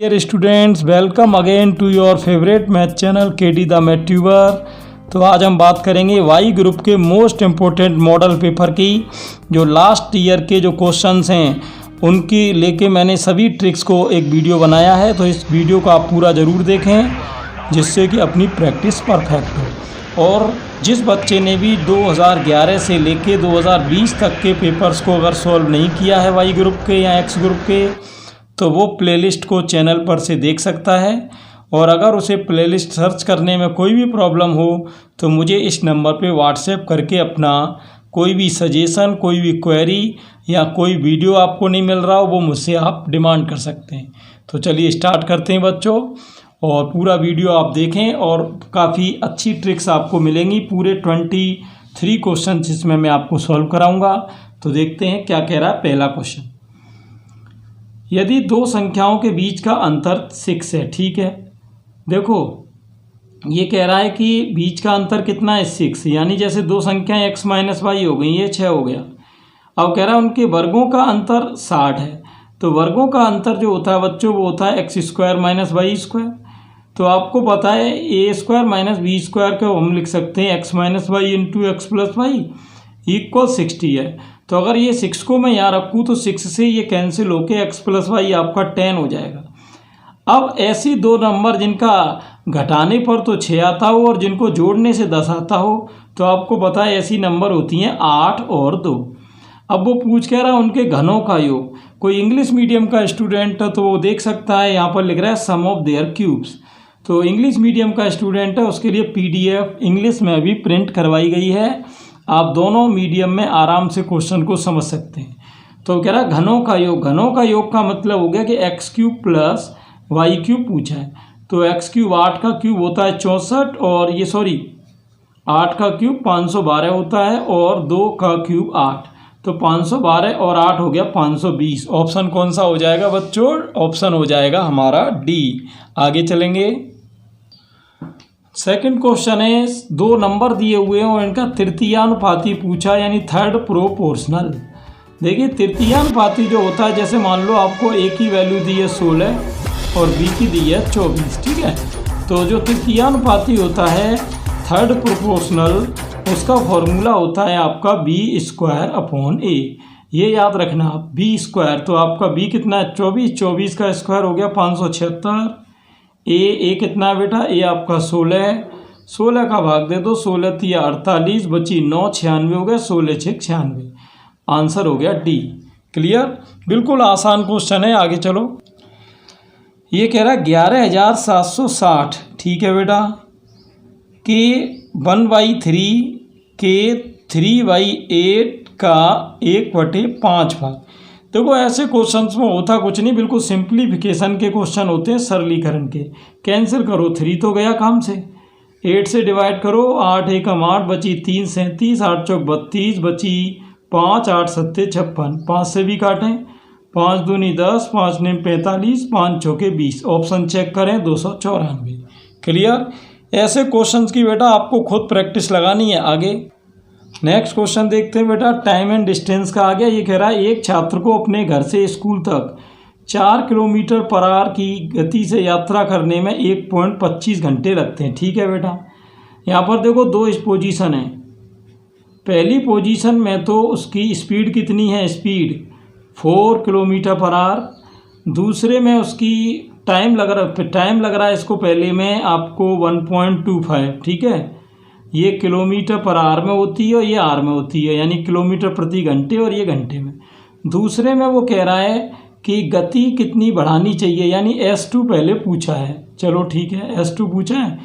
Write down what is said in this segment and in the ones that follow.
Dear students, welcome again to your favourite math channel KD the math tuber. तो आज हम बात करेंगे वाई ग्रुप के मोस्ट इम्पोर्टेंट मॉडल पेपर की। जो लास्ट ईयर के जो क्वेश्चंस हैं उनकी लेके मैंने सभी ट्रिक्स को एक वीडियो बनाया है। तो इस वीडियो को आप पूरा ज़रूर देखें जिससे कि अपनी प्रैक्टिस परफेक्ट हो। और जिस बच्चे ने भी 2011 से लेके 2020 तक के पेपर्स को अगर सॉल्व नहीं किया है वाई ग्रुप के या एक्स ग्रुप के, तो वो प्लेलिस्ट को चैनल पर से देख सकता है। और अगर उसे प्लेलिस्ट सर्च करने में कोई भी प्रॉब्लम हो तो मुझे इस नंबर पे व्हाट्सएप करके अपना कोई भी सजेशन, कोई भी क्वेरी या कोई वीडियो आपको नहीं मिल रहा हो वो मुझसे आप डिमांड कर सकते हैं। तो चलिए स्टार्ट करते हैं बच्चों, और पूरा वीडियो आप देखें और काफ़ी अच्छी ट्रिक्स आपको मिलेंगी। पूरे 23 क्वेश्चन जिसमें मैं आपको सॉल्व कराऊंगा। तो देखते हैं क्या कह रहा है पहला क्वेश्चन। यदि दो संख्याओं के बीच का अंतर 6 है, ठीक है। देखो ये कह रहा है कि बीच का अंतर कितना है 6, यानी जैसे दो संख्याएं x माइनस वाई हो गई, ये 6 हो गया। अब कह रहा है उनके वर्गों का अंतर 60 है। तो वर्गों का अंतर जो होता है बच्चों वो होता है x² माइनस वाई स्क्वायर। तो आपको पता है a² माइनस बी स्क्वायर को हम लिख सकते हैं x minus y into x plus y equal 60 है। तो अगर ये 6 को मैं यहाँ रखूँ तो 6 से ये कैंसिल होके x प्लस वाई आपका 10 हो जाएगा। अब ऐसी दो नंबर जिनका घटाने पर तो 6 आता हो और जिनको जोड़ने से 10 आता हो, तो आपको पता है ऐसी नंबर होती हैं 8 और 2। अब वो पूछ कह रहा है उनके घनों का योग। कोई इंग्लिश मीडियम का स्टूडेंट है तो वो देख सकता है, यहाँ पर लिख रहा है सम ऑफ देयर क्यूब्स। तो इंग्लिश मीडियम का स्टूडेंट है उसके लिए PDF इंग्लिश में भी प्रिंट करवाई गई है। आप दोनों मीडियम में आराम से क्वेश्चन को समझ सकते हैं। तो कह रहा है घनों का योग। घनों का योग का मतलब हो गया कि x³ प्लस y³ पूछा है। तो x³ 8 का क्यूब होता है 64, और ये 8 का क्यूब 512 होता है, और 2 का क्यूब 8। तो 512 और 8 हो गया 520। ऑप्शन कौन सा हो जाएगा बच्चों? ऑप्शन हो जाएगा हमारा डी। आगे चलेंगे। सेकंड क्वेश्चन है, दो नंबर दिए हुए हैं और इनका तृतीयानुपाती पूछा, यानी थर्ड प्रोपोर्शनल। देखिए तृतीयानुपाती जो होता है, जैसे मान लो आपको ए की वैल्यू दी है 16 और बी की दी है 24, ठीक है। तो जो तृतीयानुपाती होता है थर्ड प्रोपोर्शनल, उसका फॉर्मूला होता है आपका b² a। ये याद रखना आप, b²। तो आपका b कितना है 24, 24 का स्क्वायर हो गया 576। ए कितना है बेटा? ए आपका 16 है। 16 का भाग दे दो, 16 × 48 बची 9, 96 हो गया, 16 × 6 96। आंसर हो गया डी। क्लियर? बिल्कुल आसान क्वेश्चन है। आगे चलो। ये कह रहा है 11760, ठीक है बेटा, के 1/3 के 3/8 का 1/5 भाग। देखो ऐसे क्वेश्चंस में होता कुछ नहीं, बिल्कुल सिंप्लीफिकेशन के क्वेश्चन होते हैं, सरलीकरण के। कैंसिल करो, 3 तो गया काम से, 8 से डिवाइड करो, 8 एकम 8 बची 3 37, 8 चौक 32 बची 5, 8 सत्ते 56। 5 से भी काटें, 5 दूनी 10, 5 नेम 45, 5 चौके 20। ऑप्शन चेक करें 294। क्लियर? ऐसे क्वेश्चंस की बेटा आपको खुद प्रैक्टिस लगानी है। आगे नेक्स्ट क्वेश्चन देखते हैं बेटा। टाइम एंड डिस्टेंस का आ गया। ये कह रहा है एक छात्र को अपने घर से स्कूल तक 4 किलोमीटर/आवर की गति से यात्रा करने में 1.25 घंटे लगते हैं, ठीक है बेटा। यहाँ पर देखो दो पोजीशन है। पहली पोजीशन में तो उसकी स्पीड कितनी है? स्पीड 4 किलोमीटर/आवर। दूसरे में उसकी टाइम लग रहा है इसको पहले में आपको 1.25, ठीक है। ये किलोमीटर/आवर में होती है और ये आर में होती है, यानी किलोमीटर प्रति घंटे, और ये घंटे में। दूसरे में वो कह रहा है कि गति कितनी बढ़ानी चाहिए, यानी S2 पहले पूछा है। चलो ठीक है, S2 पूछा है।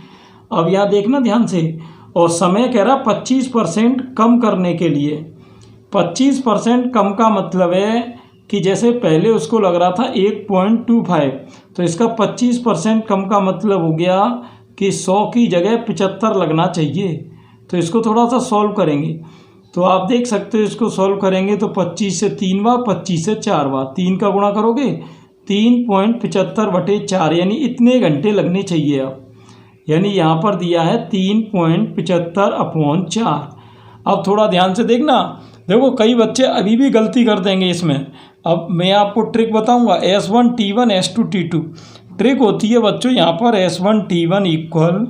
अब यहाँ देखना ध्यान से। और समय कह रहा 25% कम करने के लिए। 25% कम का मतलब है कि जैसे पहले उसको लग रहा था 1.25, तो इसका 25% कम का मतलब हो गया कि 100 की जगह 75 लगना चाहिए। तो इसको थोड़ा सा सॉल्व करेंगे। तो आप देख सकते हो इसको सॉल्व करेंगे तो 25 से 3 बार, 25 से 4 बार, 3 का गुणा करोगे 3.75/4, यानी इतने घंटे लगने चाहिए। अब यानी यहाँ पर दिया है 3.75/4। अब थोड़ा ध्यान से देखना। देखो कई बच्चे अभी भी गलती कर देंगे इसमें। अब मैं आपको ट्रिक बताऊंगा। S1 T1 S2 T2। Trick होती है बच्चों यहाँ पर S1T1 इक्वल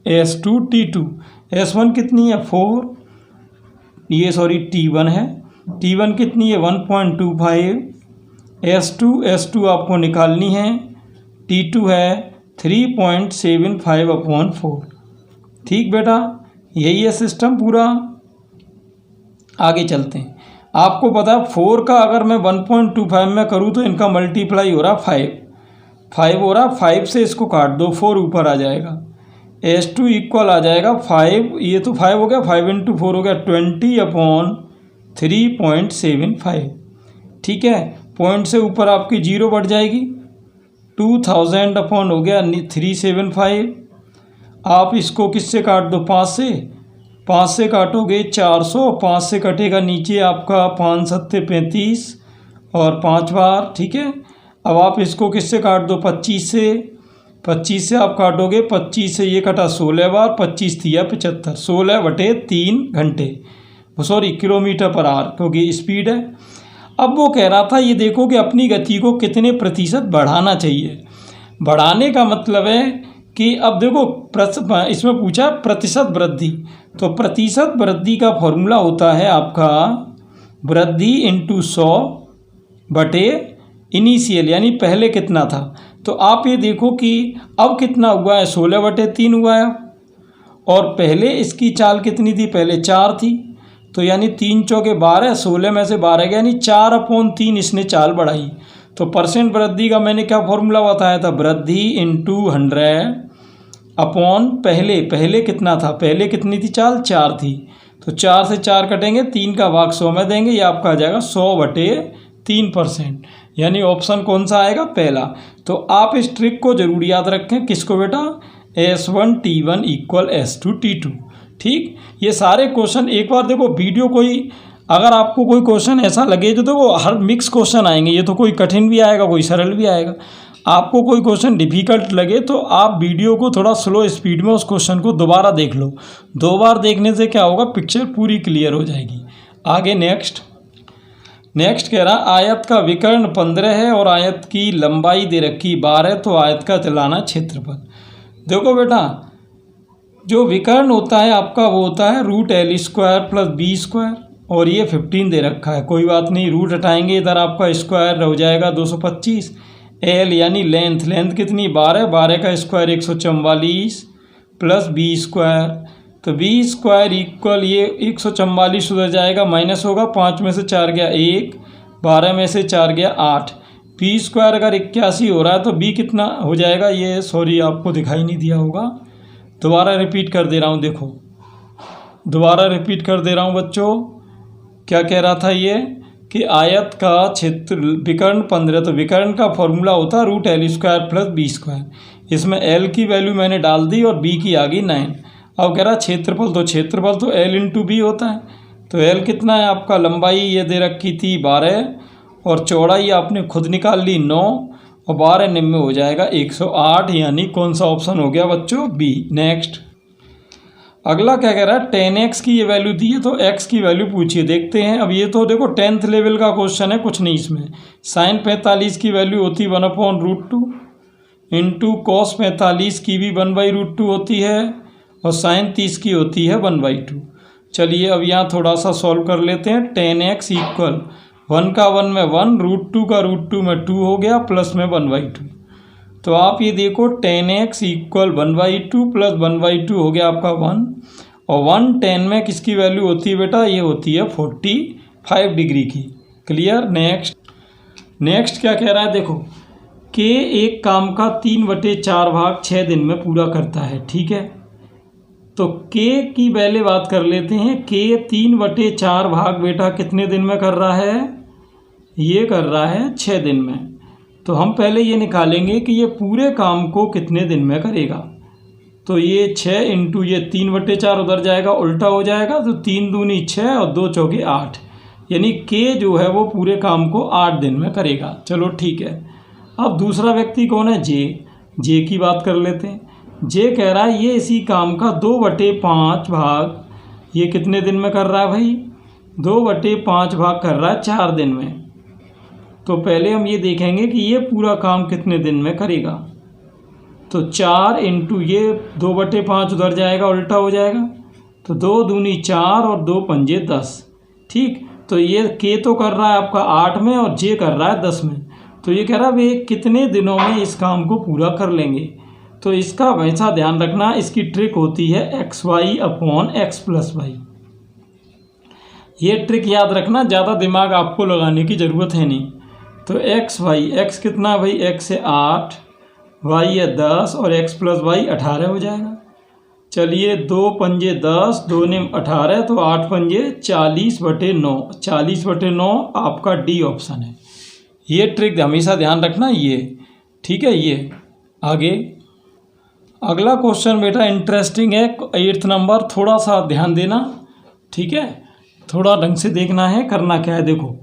S2T2। S1 कितनी है 4, ये सॉरी T1 है, T1 कितनी है 1.25, S2 आपको निकालनी है, T2 है 3.75/4। ठीक बेटा, यही है सिस्टम पूरा। आगे चलते हैं। आपको पता है 4 का अगर मैं 1.25 में करूँ तो इनका मल्टीप्लाई हो रहा 5 हो रहा, 5 से इसको काट दो, 4 ऊपर आ जाएगा। S2 इक्वल आ जाएगा 5, ये तो 5 हो गया, 5 × 4 हो गया 20/3.75। ठीक है, पॉइंट से ऊपर आपकी 0 बढ़ जाएगी, 2000 अपॉन हो गया 375। आप इसको किससे काट दो 5 से काटोगे 400, 5 से कटेगा नीचे आपका 5 7 35 और 5 बार। ठीक है, अब आप इसको किससे काट दो 25 से आप काटोगे, 25 से ये कटा 16 बार, 25 दिया 75, 16/3 घंटे, सॉरी किलोमीटर पर आवर, क्योंकि स्पीड है। अब वो कह रहा था ये देखो कि अपनी गति को कितने प्रतिशत बढ़ाना चाहिए। बढ़ाने का मतलब है कि अब देखो इसमें पूछा प्रतिशत वृद्धि, तो प्रतिशत वृद्धि का फॉर्मूला होता है आपका वृद्धि इंटू 100 इनिशियल, यानी पहले कितना था। तो आप ये देखो कि अब कितना हुआ है 16/3 हुआ है, और पहले इसकी चाल कितनी थी, पहले 4 थी, तो यानी 3 चौके 12, 16 में से 12 गया, यानी 4/3 इसने चाल बढ़ाई। तो परसेंट वृद्धि का मैंने क्या फॉर्मूला बताया था, वृद्धि इंटू 100 अपॉन पहले कितना था, पहले कितनी थी चाल 4 थी, तो 4 से 4 कटेंगे, 3 का भाग 100 में देंगे, ये आपका आ जाएगा 100/3%, यानी ऑप्शन कौन सा आएगा, पहला। तो आप इस ट्रिक को जरूर याद रखें, किसको बेटा, S1T1 इक्वल S2T2। ठीक, ये सारे क्वेश्चन एक बार देखो वीडियो, कोई अगर आपको कोई क्वेश्चन ऐसा लगे जो तो वो हर मिक्स क्वेश्चन आएंगे, ये तो कोई कठिन भी आएगा कोई सरल भी आएगा। आपको कोई क्वेश्चन डिफ़िकल्ट लगे तो आप वीडियो को थोड़ा स्लो स्पीड में उस क्वेश्चन को दोबारा देख लो, 2 बार देखने से क्या होगा, पिक्चर पूरी क्लियर हो जाएगी। आगे नेक्स्ट कह रहा आयत का विकर्ण 15 है और आयत की लंबाई दे रखी 12, तो आयत का चलाना क्षेत्रफल। देखो बेटा, जो विकर्ण होता है आपका वो होता है √L² + B², और ये 15 दे रखा है, कोई बात नहीं, रूट हटाएंगे, इधर आपका स्क्वायर हो जाएगा 225। L यानी लेंथ कितनी 12 का स्क्वायर 144 + B², तो B² इक्वल ये 144 उधर जाएगा, माइनस होगा, 5 में से 4 गया 1, 12 में से 4 गया 8, B² अगर 81 हो रहा है तो B कितना हो जाएगा, ये सॉरी आपको दिखाई नहीं दिया होगा, दोबारा रिपीट कर दे रहा हूँ, देखो दोबारा रिपीट कर दे रहा हूँ बच्चों। क्या कह रहा था ये कि आयत का क्षेत्र विकर्ण 15, तो विकर्ण का फॉर्मूला होता है √L² + B²। इसमें L की वैल्यू मैंने डाल दी और B की आ गई 9। अब कह रहा क्षेत्रफल तो L × B होता है, तो L कितना है आपका, लंबाई ये दे रखी थी 12 और चौड़ाई आपने खुद निकाल ली 9, और 12 निम्न हो जाएगा 108, यानी कौन सा ऑप्शन हो गया बच्चों, B। नेक्स्ट अगला क्या कह रहा है, 10x की ये वैल्यू दी है तो x की वैल्यू पूछिए, देखते हैं। अब ये तो देखो 10th लेवल का क्वेश्चन है, कुछ नहीं इसमें। sin 45 की वैल्यू होती 1/√2 इंटू cos 45 की भी 1/√2 होती है, और sin 30 की होती है 1/2। चलिए अब यहाँ थोड़ा सा सॉल्व कर लेते हैं। 10x इक्वल 1 का 1 में 1, √2 का √2 में 2 हो गया, प्लस में 1/2। तो आप ये देखो 10x इक्वल 1/2 + 1/2 हो गया आपका 1, और 110 में किसकी वैल्यू होती है बेटा, ये होती है 45 डिग्री की। क्लियर। नेक्स्ट क्या कह रहा है, देखो K एक काम का 3/4 भाग 6 दिन में पूरा करता है। ठीक है, तो K की पहले बात कर लेते हैं। K 3/4 भाग बेटा कितने दिन में कर रहा है, ये कर रहा है 6 दिन में। तो हम पहले ये निकालेंगे कि ये पूरे काम को कितने दिन में करेगा। तो ये 6 इंटू ये 3/4 उधर जाएगा, उल्टा हो जाएगा, तो 3 दूनी 6 और 2 चौके 8, यानी K जो है वो पूरे काम को 8 दिन में करेगा। चलो ठीक है। अब दूसरा व्यक्ति कौन है, J की बात कर लेते हैं। J कह रहा है ये इसी काम का 2/5 भाग ये कितने दिन में कर रहा है भाई, 2/5 भाग कर रहा है 4 दिन में। तो पहले हम ये देखेंगे कि ये पूरा काम कितने दिन में करेगा। तो 4 इंटू ये 2/5 उधर जाएगा, उल्टा हो जाएगा, तो 2 दूनी 4 और 2 पंजे 10। ठीक, तो ये के तो कर रहा है आपका 8 में और जे कर रहा है 10 में। तो ये कह रहा है वे कितने दिनों में इस काम को पूरा कर लेंगे। तो इसका हमेशा ध्यान रखना, इसकी ट्रिक होती है xy/x+y। ये ट्रिक याद रखना, ज़्यादा दिमाग आपको लगाने की ज़रूरत है नहीं। तो x कितना है भाई, x है 8, y है 10 और x+y 18 हो जाएगा। चलिए 2 पंजे 10, 2 ने 18, तो 8 पंजे 40/9, 40/9 आपका डी ऑप्शन है। ये ट्रिक हमेशा ध्यान रखना ये, ठीक है। ये आगे अगला क्वेश्चन बेटा इंटरेस्टिंग है, 8th नंबर, थोड़ा सा ध्यान देना, ठीक है, थोड़ा ढंग से देखना है। करना क्या है देखो,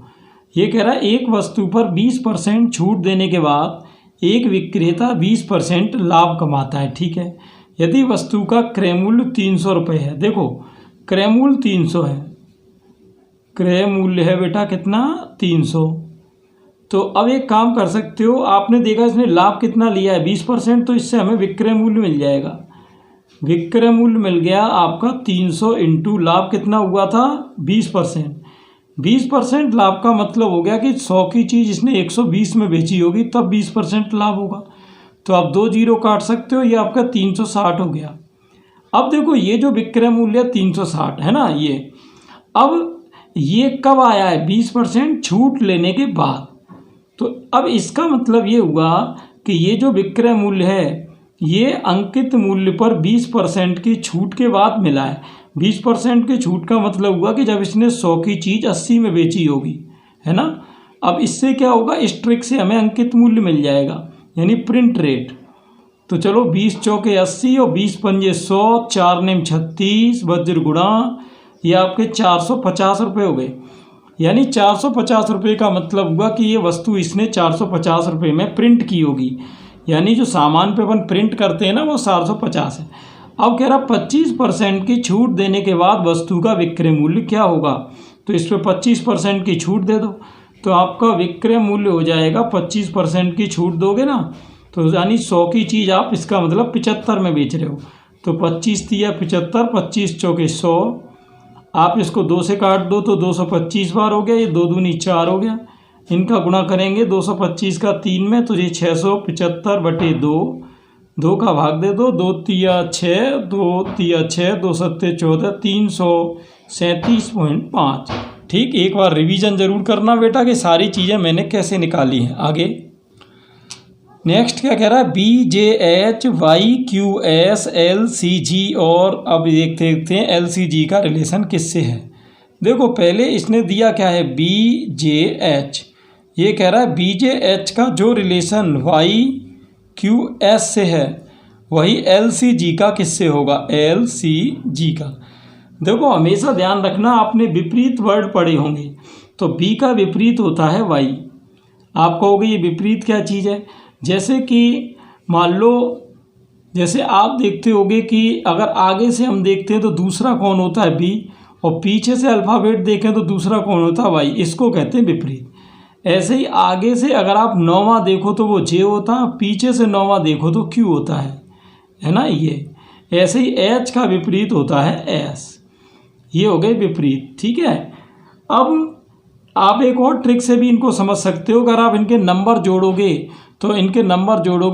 ये कह रहा है एक वस्तु पर 20% छूट देने के बाद एक विक्रेता 20% लाभ कमाता है, ठीक है। यदि वस्तु का क्रय मूल्य 300 रुपये है, देखो क्रय मूल्य 300 है, क्रय मूल्य है बेटा कितना 300। तो अब एक काम कर सकते हो, आपने देखा इसने लाभ कितना लिया है 20%, तो इससे हमें विक्रय मूल्य मिल जाएगा। विक्रय मूल्य मिल गया आपका 300 इंटू लाभ कितना हुआ था 20%। 20% लाभ का मतलब हो गया कि 100 की चीज़ इसने 120 में बेची होगी, तब 20% लाभ होगा। तो आप 2 जीरो काट सकते हो, ये आपका 360 हो गया। अब देखो ये जो विक्रय मूल्य 360 है ना, ये अब ये कब आया है 20% छूट लेने के बाद। तो अब इसका मतलब ये हुआ कि ये जो विक्रय मूल्य है ये अंकित मूल्य पर 20% की छूट के बाद मिला है। 20% की छूट का मतलब हुआ कि जब इसने 100 की चीज़ 80 में बेची होगी, है ना। अब इससे क्या होगा, इस ट्रिक से हमें अंकित मूल्य मिल जाएगा, यानी प्रिंट रेट। तो चलो 20 चौके 80 और 20 पंजे 100, 4 नेम 36, वज्र गुणा, ये आपके 450 रुपये हो गए। यानी 450 रुपये का मतलब हुआ कि ये वस्तु इसने 450 रुपये में प्रिंट की होगी। यानी जो सामान पे अपन प्रिंट करते हैं ना वो 450 है। अब कह रहा 25% की छूट देने के बाद वस्तु का विक्रय मूल्य क्या होगा, तो इस पर 25% की छूट दे दो, तो आपका विक्रय मूल्य हो जाएगा 25% की छूट दोगे ना, तो यानी 100 की चीज़ आप इसका मतलब 75 में बेच रहे हो। तो 25 दिया 75, 25 चौके 100, आप इसको 2 से काट दो तो 225 बार हो गया, ये 2 दूनी 4 हो गया। इनका गुणा करेंगे 225 का 3 में, तो ये 675/2, 2 का भाग दे दो, 2 तिया 6, 2 तिया 6, 2 सत्ते 14, 337.5। ठीक, एक बार रिवीजन जरूर करना बेटा कि सारी चीज़ें मैंने कैसे निकाली हैं। आगे नेक्स्ट क्या कह रहा है, BJH/YQS/LCG, और अब देखते हैं LCG का रिलेशन किससे है। देखो पहले इसने दिया क्या है BJH, ये कह रहा है BJH का जो रिलेशन YQS से है वही LCG का किससे होगा, LCG का। देखो हमेशा ध्यान रखना, आपने विपरीत वर्ड पढ़े होंगे, तो B का विपरीत होता है Y। आप कहोगे ये विपरीत क्या चीज़ है, जैसे कि मान लो, जैसे आप देखते होगे कि अगर आगे से हम देखते हैं तो दूसरा कौन होता है B, और पीछे से अल्फ़ाबेट देखें तो दूसरा कौन होता है Y, इसको कहते हैं विपरीत। ऐसे ही आगे से अगर आप 9वां देखो तो वो J होता है, पीछे से 9वां देखो तो Q होता है ना। ये ऐसे ही H का विपरीत होता है S, ये हो गए विपरीत, ठीक है। अब आप एक और ट्रिक से भी इनको समझ सकते हो, अगर आप इनके नंबर जोड़ोगे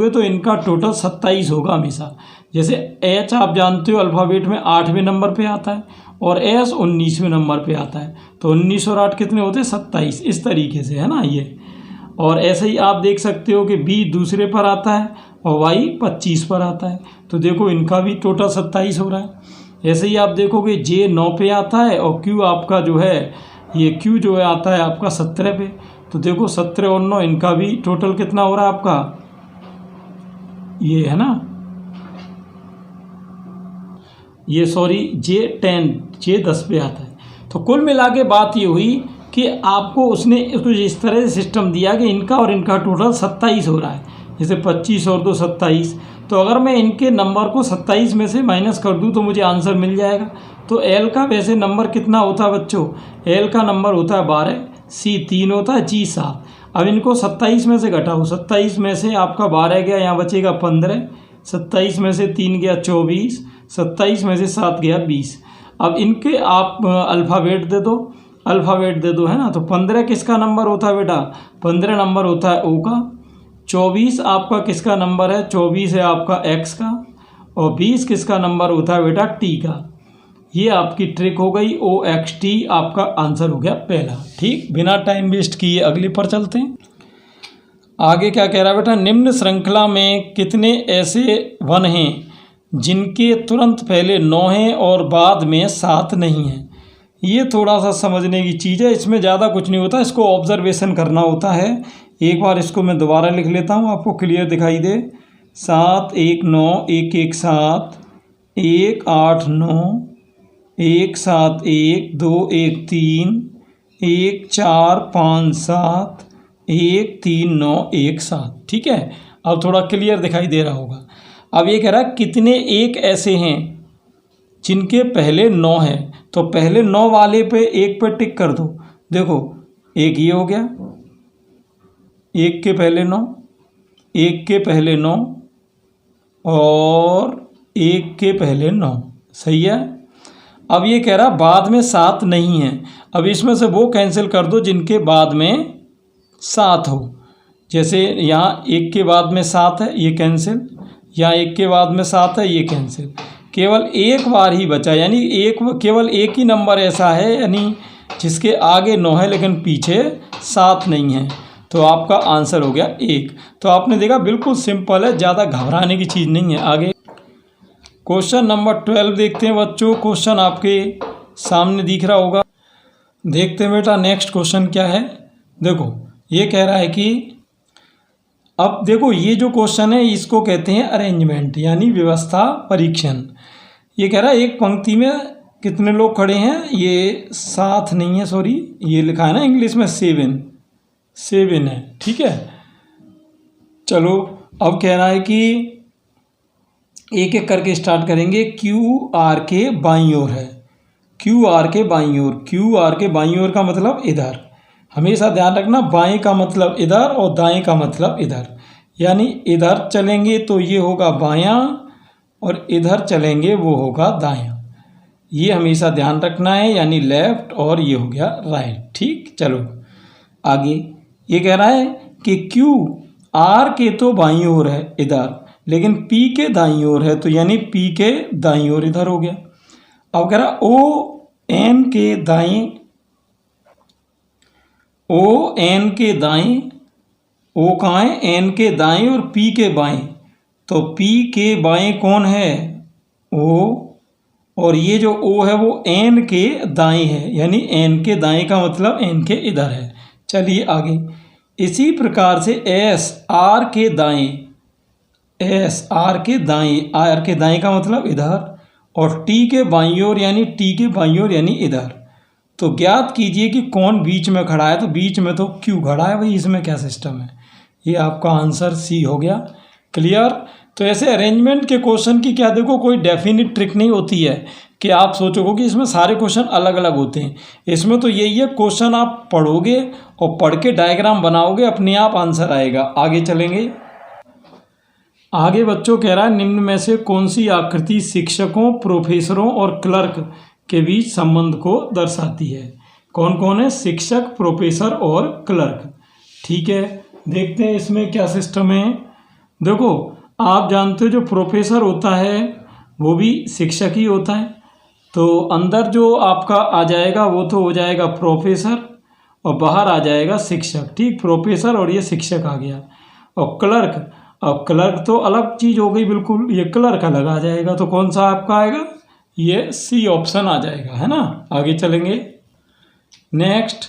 तो इनका टोटल 27 होगा हमेशा। जैसे H आप जानते हो अल्फ़ाबेट में 8वें नंबर पे आता है और S 19वें नंबर पे आता है, तो 19 और 8 कितने होते हैं 27, इस तरीके से, है ना ये। और ऐसे ही आप देख सकते हो कि B दूसरे पर आता है और Y 25 पर आता है, तो देखो इनका भी टोटल 27 हो रहा है। ऐसे ही आप देखोगे J 9 पे आता है और Q आपका जो है ये Q जो है आता है आपका 17 पे, तो देखो 17 और 9 इनका भी टोटल कितना हो रहा है आपका, ये है ना, ये सॉरी J 10 पे आता है। तो कुल मिला के बात ये हुई कि आपको उसने कुछ इस तरह से सिस्टम दिया कि इनका और इनका टोटल 27 हो रहा है, जैसे 25 और 2 27। तो अगर मैं इनके नंबर को 27 में से माइनस कर दूं तो मुझे आंसर मिल जाएगा। तो L का वैसे नंबर कितना होता है बच्चों, L का नंबर होता है 12, C 3 होता है, G 7। अब इनको 27 में से घटाओ, 27 में से आपका 12 गया, यहाँ बचेगा 15, 27 में से 3 गया 24, 27 में से 7 गया 20। अब इनके आप अल्फ़ाबेट दे दो, अल्फ़ाबेट दे दो, है ना। तो 15 किसका नंबर होता है बेटा? 15 नंबर होता है ओ का। 24 आपका किसका नंबर है? 24 है आपका एक्स का। और 20 किसका नंबर होता है बेटा? टी का। ये आपकी ट्रिक हो गई। OXT आपका आंसर हो गया पहला। ठीक, बिना टाइम वेस्ट किए अगली पर चलते हैं। आगे क्या कह रहा है बेटा? निम्न श्रृंखला में कितने ऐसे वन हैं जिनके तुरंत पहले 9 हैं और बाद में 7 नहीं हैं? ये थोड़ा सा समझने की चीज़ है, इसमें ज़्यादा कुछ नहीं होता, इसको ऑब्जर्वेशन करना होता है। एक बार इसको मैं दोबारा लिख लेता हूँ, आपको क्लियर दिखाई दे। 7 1 9 1 1 7 1 8 9 1 7 1 2 1 3 1 4 5 7 1 3 9 1 7। ठीक है, अब थोड़ा क्लियर दिखाई दे रहा होगा। अब ये कह रहा है कितने एक ऐसे हैं जिनके पहले 9 है, तो पहले 9 वाले पे एक पे टिक कर दो। देखो, एक ये हो गया, एक के पहले 9, एक के पहले 9 और एक के पहले 9। सही है। अब ये कह रहा बाद में 7 नहीं है। अब इसमें से वो कैंसिल कर दो जिनके बाद में 7 हो। जैसे यहाँ एक के बाद में 7 है, ये कैंसिल। यहाँ एक के बाद में 7 है, ये कैंसिल। केवल एक बार ही बचा, यानी केवल एक ही नंबर ऐसा है यानी जिसके आगे 9 है लेकिन पीछे 7 नहीं है। तो आपका आंसर हो गया 1। तो आपने देखा बिल्कुल सिंपल है, ज़्यादा घबराने की चीज़ नहीं है। आगे क्वेश्चन नंबर 12 देखते हैं बच्चों। क्वेश्चन आपके सामने दिख रहा होगा, देखते हैं बेटा नेक्स्ट क्वेश्चन क्या है। देखो, ये कह रहा है कि अब देखो ये जो क्वेश्चन है इसको कहते हैं अरेंजमेंट यानी व्यवस्था परीक्षण। ये कह रहा है एक पंक्ति में कितने लोग खड़े हैं? ये 7 नहीं है, सॉरी, ये लिखा है ना इंग्लिश में 7 है। ठीक है, चलो अब कह रहा है कि एक एक करके स्टार्ट करेंगे। QR के बाईं ओर है, QR के बाईं ओर। QR के बाईं ओर का मतलब इधर। हमेशा ध्यान रखना, बाएं का मतलब इधर और दाएं का मतलब इधर। यानी इधर चलेंगे तो ये होगा बायां और इधर चलेंगे वो होगा दायां। ये हमेशा ध्यान रखना है, यानी लेफ्ट और ये हो गया राइट। ठीक, चलो आगे। ये कह रहा है कि QR के तो बाईं ओर है इधर, लेकिन P के दाईं ओर है, तो यानी P के दाईं ओर इधर हो गया। अब कह रहा ON के दाएं, ON के दाएं, O कहाँ है? N के दाएं और P के बाएं। तो P के बाएं कौन है? O, और ये जो O है वो N के दाएं है, यानी N के दाएं का मतलब N के इधर है। चलिए आगे। इसी प्रकार से R के दाएं, R के दाएं, R के दाएं का मतलब इधर, और T के बाईं ओर यानी T के बाईं ओर यानी इधर। तो ज्ञात कीजिए कि कौन बीच में खड़ा है। तो बीच में तो Q खड़ा है भाई, इसमें क्या सिस्टम है? ये आपका आंसर C हो गया। क्लियर। तो ऐसे अरेंजमेंट के क्वेश्चन की क्या, देखो कोई डेफिनेट ट्रिक नहीं होती है कि आप सोचोगे कि इसमें सारे क्वेश्चन अलग अलग होते हैं। इसमें तो यही है, क्वेश्चन आप पढ़ोगे और पढ़ के डायग्राम बनाओगे, अपने आप आंसर आएगा। आगे चलेंगे। आगे बच्चों कह रहा है निम्न में से कौन सी आकृति शिक्षकों, प्रोफेसरों और क्लर्क के बीच संबंध को दर्शाती है? कौन कौन है? शिक्षक, प्रोफेसर और क्लर्क। ठीक है, देखते हैं इसमें क्या सिस्टम है। देखो, आप जानते हो जो प्रोफेसर होता है वो भी शिक्षक ही होता है। तो अंदर जो आपका आ जाएगा वो तो हो जाएगा प्रोफेसर और बाहर आ जाएगा शिक्षक। ठीक, प्रोफेसर और ये शिक्षक आ गया। और क्लर्क, अब क्लर्क तो अलग चीज़ हो गई बिल्कुल, ये क्लर्क अलग आ जाएगा। तो कौन सा आपका आएगा? ये C ऑप्शन आ जाएगा, है ना। आगे चलेंगे। नेक्स्ट,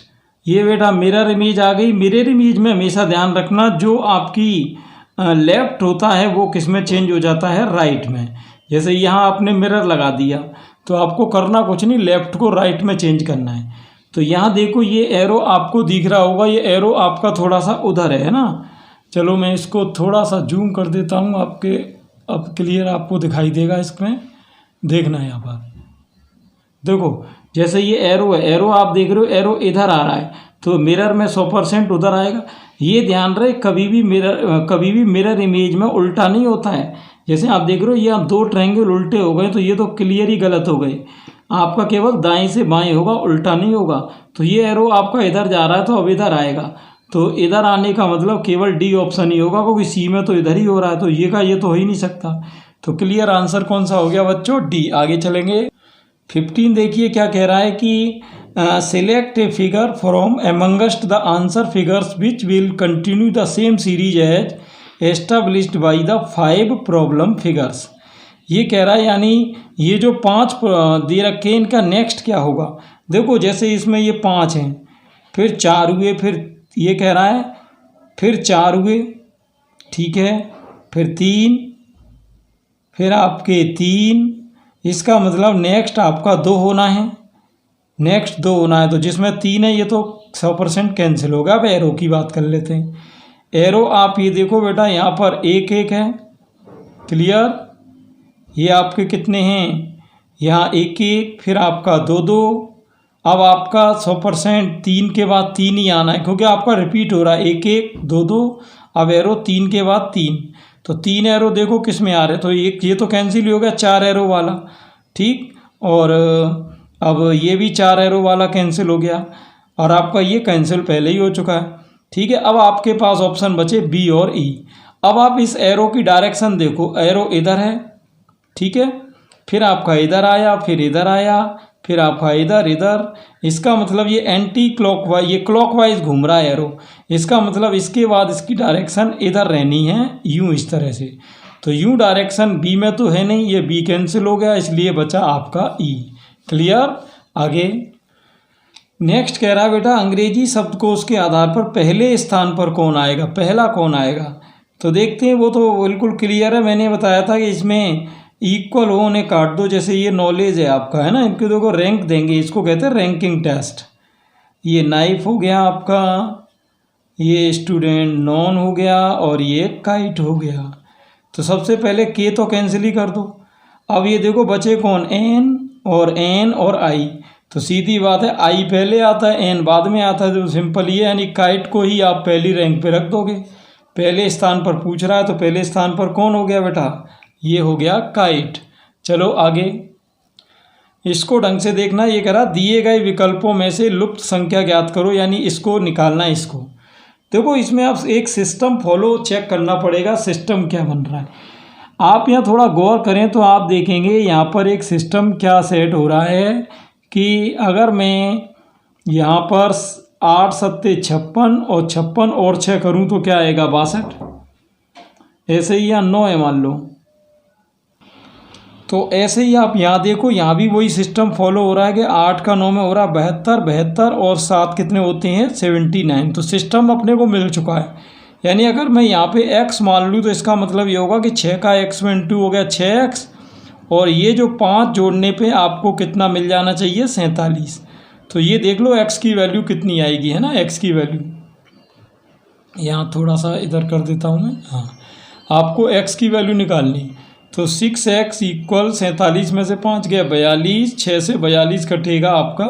ये बेटा मिरर इमेज आ गई। मिरर इमेज में हमेशा ध्यान रखना, जो आपकी लेफ्ट होता है वो किस में चेंज हो जाता है? राइट में। जैसे यहाँ आपने मिरर लगा दिया तो आपको करना कुछ नहीं, लेफ्ट को राइट में चेंज करना है। तो यहाँ देखो ये एरो आपको दिख रहा होगा, ये एरो आपका थोड़ा सा उधर है ना। चलो मैं इसको थोड़ा सा जूम कर देता हूँ आपके, अब क्लियर आपको दिखाई देगा। इसमें देखना यहाँ पर देखो, जैसे ये एरो है, एरो आप देख रहे हो, एरो इधर आ रहा है तो मिरर में 100% उधर आएगा। ये ध्यान रहे, कभी भी मिरर इमेज में उल्टा नहीं होता है। जैसे आप देख रहे हो ये आप दो ट्रायंगल उल्टे हो गए, तो ये तो क्लियर ही गलत हो गए। आपका केवल दाएं से बाएं होगा, उल्टा नहीं होगा। तो ये एरो आपका इधर जा रहा है तो अब इधर आएगा, तो इधर आने का मतलब केवल डी ऑप्शन ही होगा, क्योंकि सी में तो इधर ही हो रहा है, तो ये का ये तो हो ही नहीं सकता। तो क्लियर आंसर कौन सा हो गया बच्चों? डी। आगे चलेंगे 15 देखिए क्या कह रहा है कि select a figure from amongst the answer figures which will continue the same series as established by the 5 problem figures. ये कह रहा है यानी ये जो 5 दे रखे हैं इनका नेक्स्ट क्या होगा। देखो जैसे इसमें ये 5 हैं, फिर 4 हुए, फिर ये कह रहा है फिर 4 हुए, ठीक है, फिर 3, फिर आपके 3, इसका मतलब नेक्स्ट आपका 2 होना है, नेक्स्ट 2 होना है। तो जिसमें 3 है ये तो 100% कैंसिल होगा। अब एरो की बात कर लेते हैं। एरो आप ये देखो बेटा, यहाँ पर 1 1 है, क्लियर। ये आपके कितने हैं, यहाँ 1 1, फिर आपका 2 2। अब आपका 100% 3 के बाद 3 ही आना है, क्योंकि आपका रिपीट हो रहा है 1 1 2 2। अब एरो 3 के बाद 3, तो 3 एरो देखो किस में आ रहे, तो एक ये तो कैंसिल ही हो गया 4 एरो वाला, ठीक। और अब ये भी 4 एरो वाला कैंसिल हो गया, और आपका ये कैंसिल पहले ही हो चुका है, ठीक है। अब आपके पास ऑप्शन बचे बी और ई। अब आप इस एरो की डायरेक्शन देखो, एरो इधर है, ठीक है, फिर आपका इधर आया, फिर इधर आया, फिर आपका इधर इधर। इसका मतलब ये एंटी क्लॉकवाइज, ये क्लॉकवाइज घूम रहा है एरो। इसका मतलब इसके बाद इसकी डायरेक्शन इधर रहनी है, यूँ इस तरह से। तो यूँ डायरेक्शन बी में तो है नहीं, ये बी कैंसिल हो गया, इसलिए बचा आपका ई। क्लियर। आगे नेक्स्ट कह रहा है बेटा अंग्रेजी शब्दकोश के आधार पर पहले स्थान पर कौन आएगा, पहला कौन आएगा। तो देखते हैं, वो तो बिल्कुल क्लियर है। मैंने बताया था कि इसमें इक्वल हो उन्हें काट दो। जैसे ये नॉलेज है आपका, है ना, इनके दो को रैंक देंगे, इसको कहते हैं रैंकिंग टेस्ट। ये नाइफ हो गया आपका, ये स्टूडेंट नॉन हो गया, और ये काइट हो गया। तो सबसे पहले के तो कैंसिल ही कर दो। अब ये देखो बचे कौन, एन और आई। तो सीधी बात है आई पहले आता है, एन बाद में आता है, तो सिंपल ये, यानी काइट को ही आप पहली रैंक पे रख दोगे। पहले स्थान पर पूछ रहा है, तो पहले स्थान पर कौन हो गया बेटा, ये हो गया काइट। चलो आगे इसको ढंग से देखना। ये कह रहा दिए गए विकल्पों में से लुप्त संख्या ज्ञात करो, यानी इसको निकालना है। इसको देखो इसमें आप एक सिस्टम फॉलो चेक करना पड़ेगा, सिस्टम क्या बन रहा है। आप यहाँ थोड़ा गौर करें तो आप देखेंगे यहाँ पर एक सिस्टम क्या सेट हो रहा है कि अगर मैं यहाँ पर 8 सत्ते 56 और 56 और 6 करूँ तो क्या आएगा 62। ऐसे ही यहाँ 9 है मान लो, तो ऐसे ही आप यहाँ देखो, यहाँ भी वही सिस्टम फॉलो हो रहा है कि 8 का 9 में हो रहा है 72, 72 और 7 कितने होते हैं 79। तो सिस्टम अपने को मिल चुका है। यानी अगर मैं यहाँ पे x मान लूँ तो इसका मतलब ये होगा कि 6 का x में इंटू हो गया 6x, और ये जो 5 जोड़ने पे आपको कितना मिल जाना चाहिए 47। तो ये देख लो x की वैल्यू कितनी आएगी, है ना। x की वैल्यू यहाँ थोड़ा सा इधर कर देता हूँ मैं, हाँ, आपको x की वैल्यू निकालनी। तो 6x इक्वल 47 में से 5 गया 42, 6 से 42 कटेगा आपका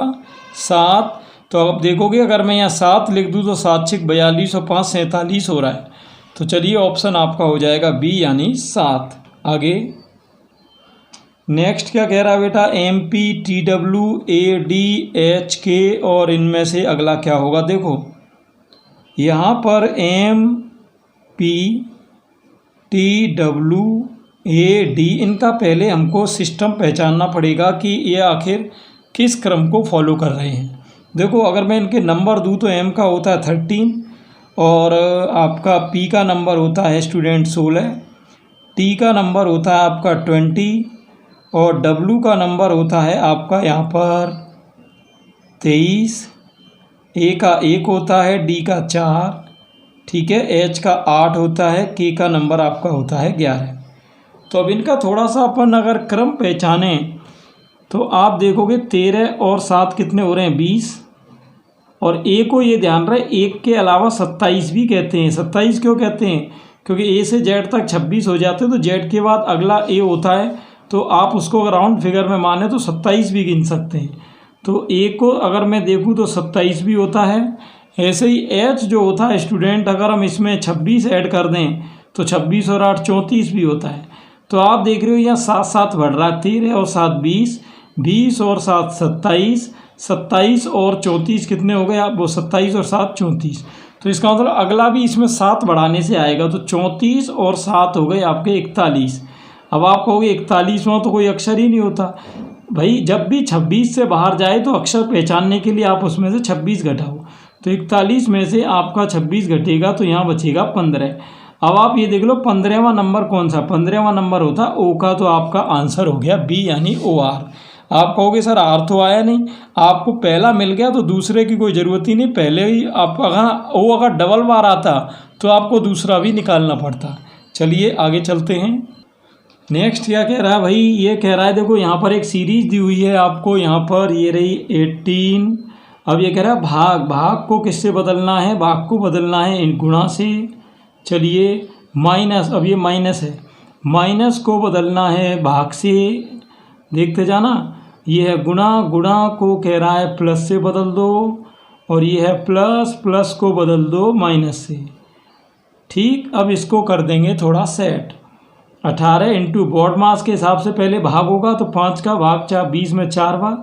7। तो अब देखोगे अगर मैं यहाँ 7 लिख दूँ तो 7 6 42 और 5 47 हो रहा है। तो चलिए ऑप्शन आपका हो जाएगा बी यानी 7। आगे नेक्स्ट क्या कह रहा है बेटा, MP TW AD HK और इनमें से अगला क्या होगा। देखो यहाँ पर MP TW AD इनका पहले हमको सिस्टम पहचानना पड़ेगा कि ये आखिर किस क्रम को फॉलो कर रहे हैं। देखो अगर मैं इनके नंबर दूँ तो M का होता है 13 और आपका P का नंबर होता है स्टूडेंट 16, T का नंबर होता है आपका 20 और W का नंबर होता है आपका यहाँ पर 23, A का 1 होता है, D का 4, ठीक है, H का 8 होता है, K का नंबर आपका होता है 11। तो अब इनका थोड़ा सा अपन अगर क्रम पहचाने तो आप देखोगे 13 और 7 कितने हो रहे हैं 20, और A को ये ध्यान रहे 1 के अलावा 27 भी कहते हैं। 27 क्यों कहते हैं, क्योंकि A से Z तक 26 हो जाते हैं, तो Z के बाद अगला A होता है, तो आप उसको अगर राउंड फिगर में माने तो 27 भी गिन सकते हैं। तो A को अगर मैं देखूँ तो 27 भी होता है। ऐसे ही H जो होता है स्टूडेंट, अगर हम इसमें 26 ऐड कर दें तो 26 और 8 34 भी होता है। तो आप देख रहे हो यहाँ 7 7 बढ़ रहा है, 13 और 7 20, 20 और 7 27, 27 और 34 कितने हो गए आप, वो 27 और 7 34। तो इसका मतलब अगला भी इसमें 7 बढ़ाने से आएगा, तो 34 और 7 हो गए आपके 41। अब आप कहोगे 41वां तो कोई अक्षर ही नहीं होता। भाई जब भी 26 से बाहर जाए तो अक्षर पहचानने के लिए आप उसमें से 26 घटाओ, तो 41 में से आपका 26 घटेगा तो यहाँ बचेगा 15। अब आप ये देख लो 15वां नंबर कौन सा, 15वां नंबर होता ओ का, तो आपका आंसर हो गया बी यानी OR। आप कहोगे सर आर तो आया नहीं, आपको पहला मिल गया तो दूसरे की कोई ज़रूरत ही नहीं, पहले ही आपका अगर डबल बार आता तो आपको दूसरा भी निकालना पड़ता। चलिए आगे चलते हैं। नेक्स्ट क्या कह रहा है भाई, ये कह रहा है देखो यहाँ पर एक सीरीज दी हुई है आपको, यहाँ पर ये रही 18। अब ये कह रहा है भाग को किससे बदलना है, भाग को बदलना है इन गुणा से। चलिए माइनस, अब ये माइनस है, माइनस को बदलना है भाग से, देखते जाना। ये है गुणा, गुणा को कह रहा है प्लस से बदल दो, और ये है प्लस, प्लस को बदल दो माइनस से। ठीक, अब इसको कर देंगे थोड़ा सेट। 18 इंटू बॉड मास के हिसाब से पहले भाग होगा, तो 5 का भाग 4, 20 में 4 बार,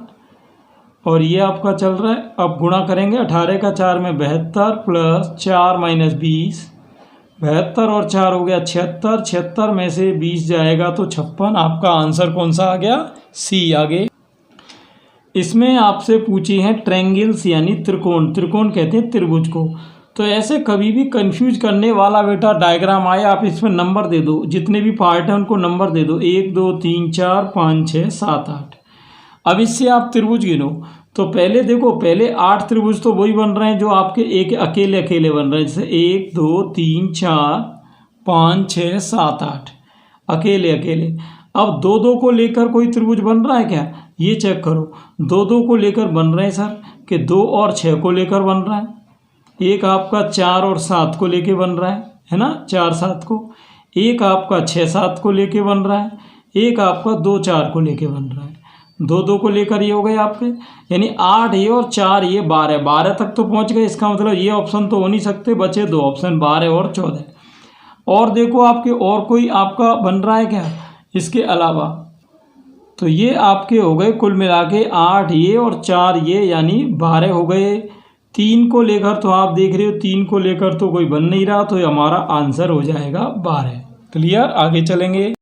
और ये आपका चल रहा है। अब गुणा करेंगे 18 का 4 में 72 प्लस 4 माइनस 20, 72 और 4 हो गया 76, 76 में से 20 जाएगा तो 56। आपका आंसर कौन सा आ गया, सी। आगे इसमें आपसे पूछी हैं ट्रायंगल्स यानी त्रिकोण, त्रिकोण कहते हैं त्रिभुज को। तो ऐसे कभी भी कंफ्यूज करने वाला बेटा डायग्राम आए, आप इसमें नंबर दे दो, जितने भी पार्ट हैं उनको नंबर दे दो, 1 2 3 4 5 6 7 8। अब इससे आप त्रिभुज गिनो, तो पहले देखो, पहले 8 त्रिभुज तो वही बन रहे हैं जो आपके एक अकेले अकेले बन रहे हैं, जैसे 1 2 3 4 5 6 7 8 अकेले अकेले। अब 2 2 को लेकर कोई त्रिभुज बन रहा है क्या, ये चेक करो। 2 2 को लेकर बन रहे हैं सर, कि 2 और 6 को लेकर बन रहा है। एक आपका 4 और 7 को लेके बन रहा है ना, 4 7 को। एक आपका 6 7 को लेके बन रहा है। एक आपका 2 4 को लेके बन रहा है। 2 2 को लेकर ये हो गए आपके, यानी 8 ये और 4 ये 12, 12 तक तो पहुंच गए। इसका मतलब ये ऑप्शन तो हो नहीं सकते, बचे 2 ऑप्शन, 12 और 14। और देखो आपके और कोई आपका बन रहा है क्या इसके अलावा, तो ये आपके हो गए कुल मिला के 8 ये और 4 ये, यानी 12 हो गए। 3 को लेकर तो आप देख रहे हो 3 को लेकर तो कोई बन नहीं रहा, तो ये हमारा आंसर हो जाएगा 12। क्लियर, आगे चलेंगे।